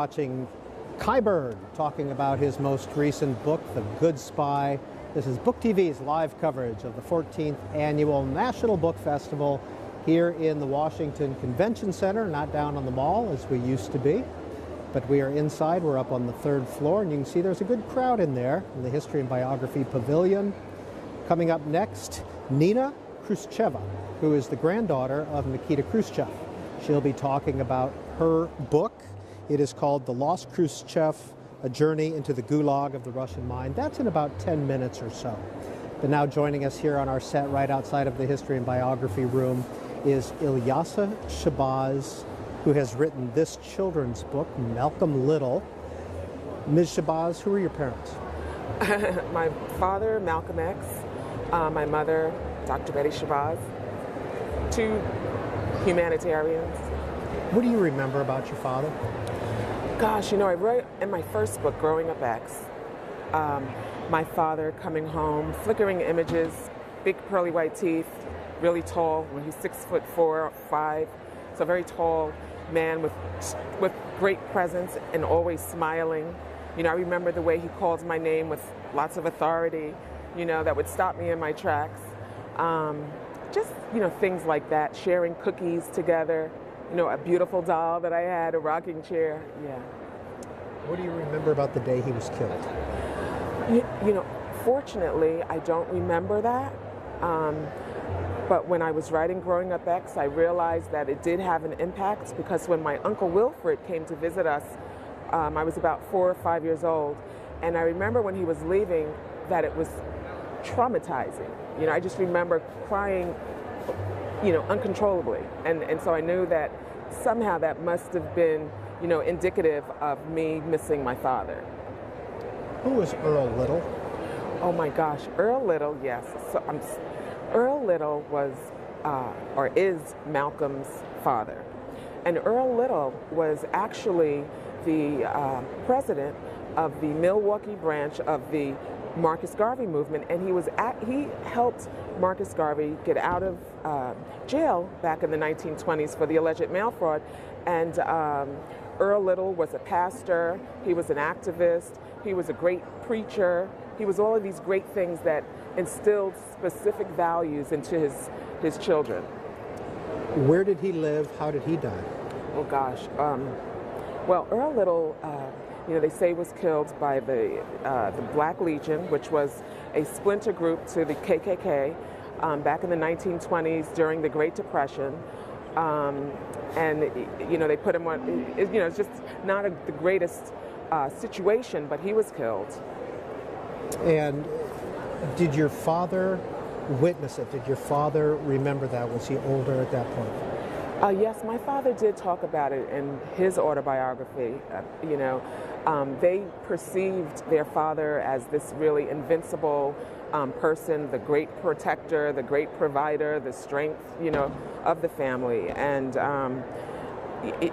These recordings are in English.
watching Kyburn talking about his most recent book, The Good Spy. This is Book TV's live coverage of the 14th Annual National Book Festival here in the Washington Convention Center, not down on the mall as we used to be. But we are inside, we're up on the 3rd floor, and you can see there's a good crowd in there in the History and Biography Pavilion. Coming up next, Nina Khrushcheva, who is the granddaughter of Nikita Khrushchev. She'll be talking about her book. It is called The Lost Khrushchev, A Journey into the Gulag of the Russian Mind. That's in about 10 minutes or so. But now joining us here on our set right outside of the History and Biography room is Ilyasah Shabazz, who has written this children's book, Malcolm Little. Ms. Shabazz, who are your parents? My father, Malcolm X. My mother, Dr. Betty Shabazz. 2 humanitarians. What do you remember about your father? Gosh, I wrote in my first book, Growing Up X, my father coming home, flickering images, big pearly white teeth, really tall. He's 6'4" or 5", so very tall man with great presence and always smiling. I remember the way he called my name with lots of authority, that would stop me in my tracks. Just, things like that, sharing cookies together, a beautiful doll that I had, a rocking chair, yeah. What do you remember about the day he was killed? Fortunately, I don't remember that. But when I was writing Growing Up X, I realized that it did have an impact, because when my Uncle Wilfred came to visit us, I was about 4 or 5 years old, and I remember when he was leaving that it was traumatizing. I just remember crying, uncontrollably, and so I knew that somehow that must have been, indicative of me missing my father. Who was Earl Little? Oh my gosh, Earl Little, yes. So Earl Little was, or is, Malcolm's father. And Earl Little was actually the president of the Milwaukee branch of the Marcus Garvey movement, and he helped Marcus Garvey get out of jail back in the 1920s for the alleged mail fraud. And Earl Little was a pastor, he was an activist, he was a great preacher, he was all of these great things that instilled specific values into his children. Where did he live? How did he die? Oh gosh. Well, Earl Little, they say was killed by the Black Legion, which was a splinter group to the KKK back in the 1920s during the Great Depression. And they put him on. It's just not the greatest situation, but he was killed. And did your father witness it? Did your father remember that? Was he older at that point? Yes, my father did talk about it in his autobiography. They perceived their father as this really invincible person, the great protector, the great provider, the strength, of the family. And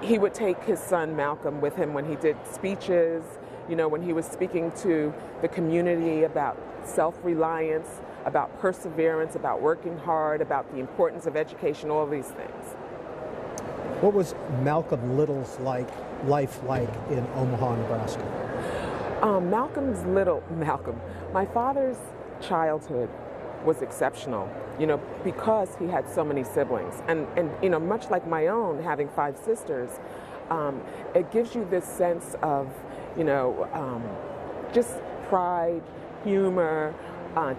he would take his son Malcolm with him when he did speeches, when he was speaking to the community about self-reliance, about perseverance, about working hard, about the importance of education, all of these things. What was Malcolm Little's life like in Omaha, Nebraska? Malcolm. My father's childhood was exceptional, because he had so many siblings. And much like my own, having 5 sisters, it gives you this sense of, just pride, humor,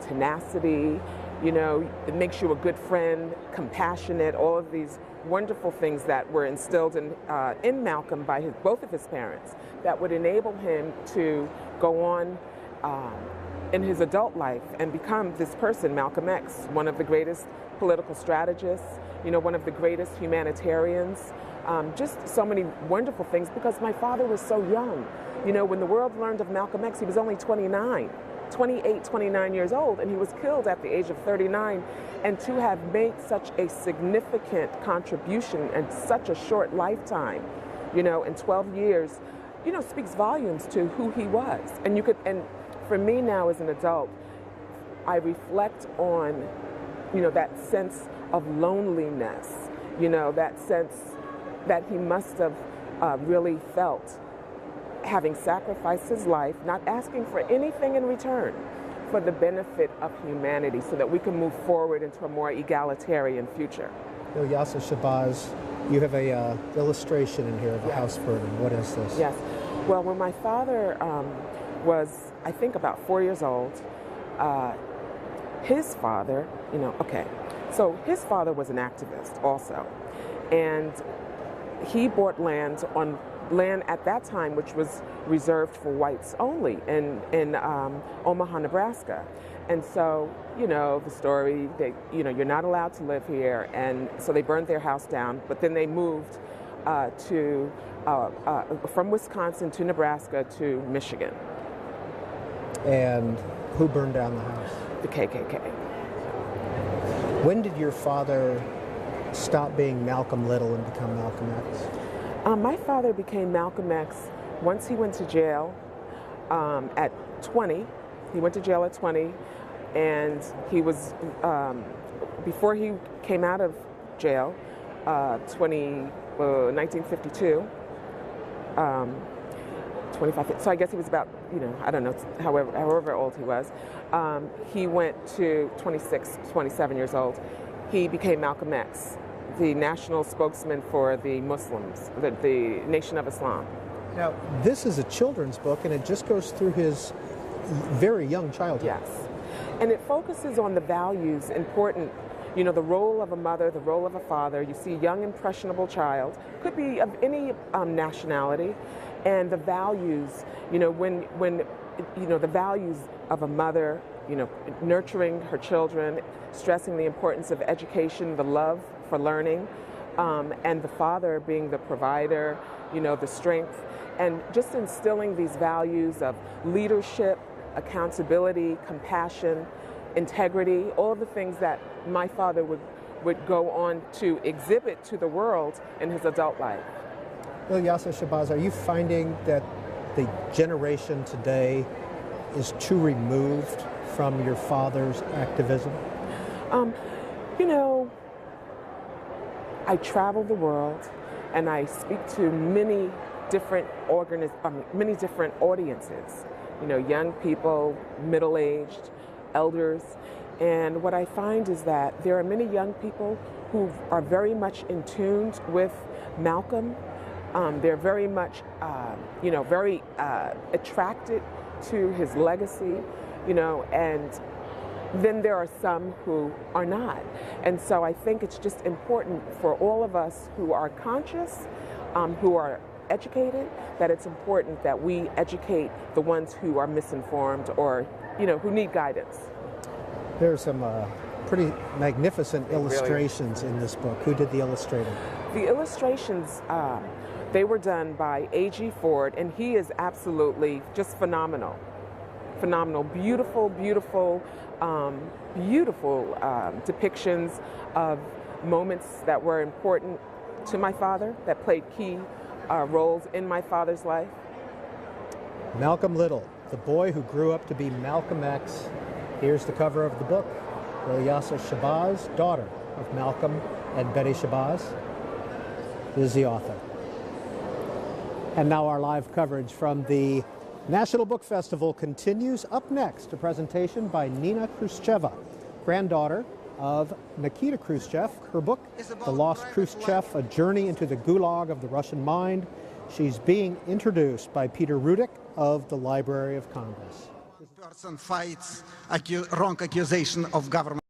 tenacity. It makes you a good friend, compassionate, all of these wonderful things that were instilled in Malcolm by both of his parents that would enable him to go on in his adult life and become this person, Malcolm X, one of the greatest political strategists, one of the greatest humanitarians. Just so many wonderful things, because my father was so young. When the world learned of Malcolm X, he was only 28, 29 years old, and he was killed at the age of 39. And to have made such a significant contribution in such a short lifetime, in 12 years, speaks volumes to who he was. And for me now as an adult, I reflect on, that sense of loneliness, that sense that he must have really felt, having sacrificed his life, not asking for anything in return, for the benefit of humanity so that we can move forward into a more egalitarian future. Ilyasah Shabazz, you have a illustration in here of a house burden. What is this? Yes. Well, when my father was, I think, about 4 years old, his father, so his father was an activist also, and he bought land at that time which was reserved for whites only in Omaha, Nebraska. And so, the story, you're not allowed to live here, and so they burned their house down, but then they moved from Wisconsin to Nebraska to Michigan. And who burned down the house? The KKK. When did your father stop being Malcolm Little and become Malcolm X? My father became Malcolm X once he went to jail at 20. He went to jail at 20, and he was, before he came out of jail, 1952, 25, so I guess he was about, I don't know, however old he was. He went to 26, 27 years old. He became Malcolm X, the national spokesman for the Muslims, the Nation of Islam. Now, this is a children's book, and it just goes through his very young childhood. Yes, and it focuses on the values important, the role of a mother, the role of a father. You see a young, impressionable child, could be of any nationality, and the values, the values of a mother, nurturing her children, stressing the importance of education, the love for learning, and the father being the provider, the strength, and just instilling these values of leadership, accountability, compassion, integrity, all of the things that my father would go on to exhibit to the world in his adult life. Ilyasah Shabazz, are you finding that the generation today is too removed from your father's activism? I travel the world and I speak to many different audiences, young people, middle-aged, elders, and what I find is that there are many young people who are very much in tune with Malcolm. They're very much, very attracted to his legacy, and then there are some who are not. And so I think it's just important for all of us who are conscious, who are educated, that it's important that we educate the ones who are misinformed or, who need guidance. There are some pretty magnificent illustrations in this book. Who did the illustrating? The illustrations, they were done by A.G. Ford, and he is absolutely just phenomenal. Phenomenal, beautiful, beautiful, beautiful depictions of moments that were important to my father, that played key roles in my father's life. Malcolm Little, the boy who grew up to be Malcolm X. Here's the cover of the book. Ilyasah Shabazz, daughter of Malcolm and Betty Shabazz, is the author. And now our live coverage from the National Book Festival continues. Up next, a presentation by Nina Khrushcheva, granddaughter of Nikita Khrushchev. Her book, The Lost Khrushchev, A Journey into the Gulag of the Russian Mind. She's being introduced by Peter Rudick of the Library of Congress. Person fights wrong accusation of government.